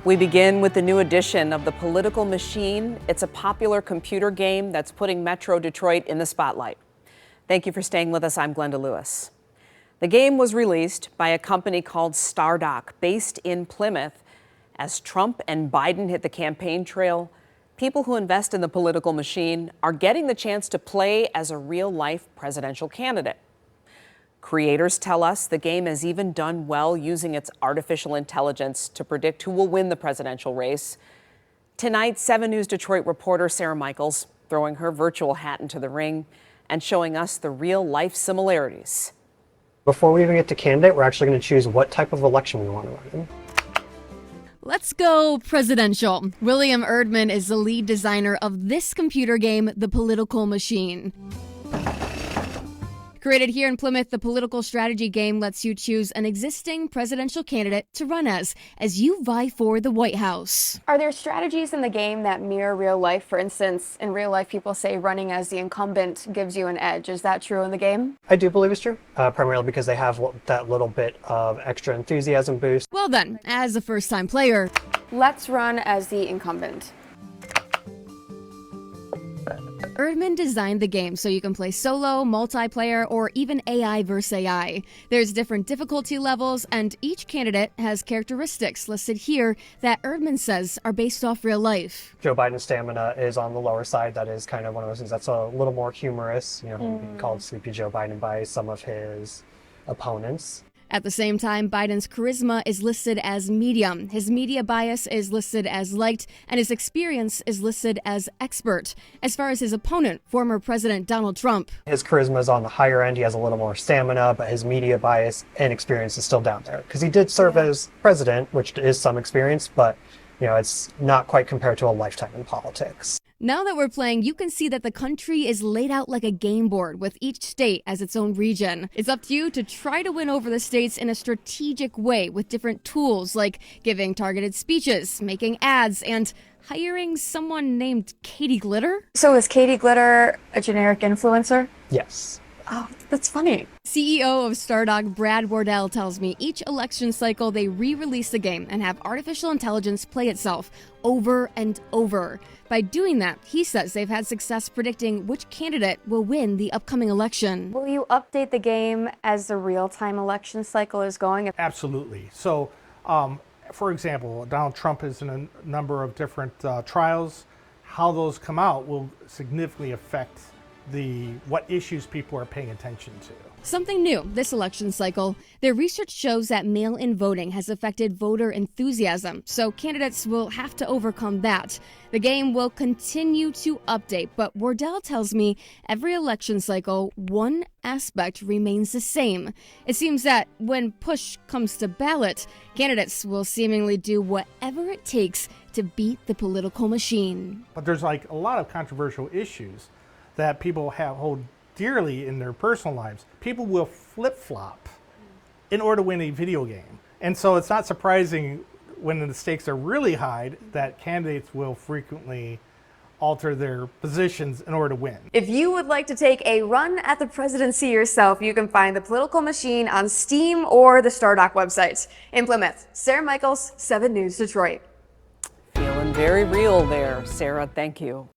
We begin with the new edition of the Political Machine. It's a popular computer game that's putting Metro Detroit in the spotlight. Thank you for staying with us. I'm Glenda Lewis. The game was released by a company called Stardock, based in Plymouth. As Trump and Biden hit the campaign trail, people who invest in the political machine are getting the chance to play as a real-life presidential candidate. Creators tell us the game has even done well using its artificial intelligence to predict who will win the presidential race. Tonight, 7 News Detroit reporter Sarah Michaels throwing her virtual hat into the ring and showing us the real-life similarities. Before we even get to candidate, we're actually going to choose what type of election we want to run in. Let's go presidential. William Erdman is the lead designer of this computer game, The Political Machine. Created here in Plymouth, the political strategy game lets you choose an existing presidential candidate to run as you vie for the White House. Are there strategies in the game that mirror real life? For instance, in real life, people say running as the incumbent gives you an edge. Is that true in the game? I do believe it's true, primarily because they have that little bit of extra enthusiasm boost. Well then, as a first-time player, let's run as the incumbent. Erdman designed the game so you can play solo, multiplayer, or even AI versus AI. There's different difficulty levels, and each candidate has characteristics listed here that Erdman says are based off real life. Joe Biden's stamina is on the lower side. That is kind of one of those things that's a little more humorous. You know, being called Sleepy Joe Biden by some of his opponents. At the same time, Biden's charisma is listed as medium, his media bias is listed as liked, and his experience is listed as expert. As far as his opponent, former President Donald Trump, his charisma is on the higher end. He has a little more stamina, but his media bias and experience is still down there. Because he did serve as president, which is some experience, but you know, it's not quite compared to a lifetime in politics. Now that we're playing, you can see that the country is laid out like a game board with each state as its own region. It's up to you to try to win over the states in a strategic way with different tools like giving targeted speeches, making ads, and hiring someone named Katie Glitter. So is Katie Glitter a generic influencer? Yes. Oh, that's funny. CEO of Stardock, Brad Wardell, tells me each election cycle they re-release the game and have artificial intelligence play itself over and over. By doing that, he says they've had success predicting which candidate will win the upcoming election. Will you update the game as the real-time election cycle is going? Absolutely. So, for example, Donald Trump is in a number of different trials. How those come out will significantly affect what issues people are paying attention to. Something new this election cycle. Their research shows that mail-in voting has affected voter enthusiasm, so candidates will have to overcome that. The game will continue to update, but Wardell tells me every election cycle, one aspect remains the same. It seems that when push comes to ballot, candidates will seemingly do whatever it takes to beat the political machine. But there's like a lot of controversial issues that people hold dearly in their personal lives. People will flip-flop in order to win a video game. And so it's not surprising when the stakes are really high that candidates will frequently alter their positions in order to win. If you would like to take a run at the presidency yourself, you can find The Political Machine on Steam or the Stardock website. In Plymouth, Sarah Michaels, 7 News Detroit. Feeling very real there, Sarah. Thank you.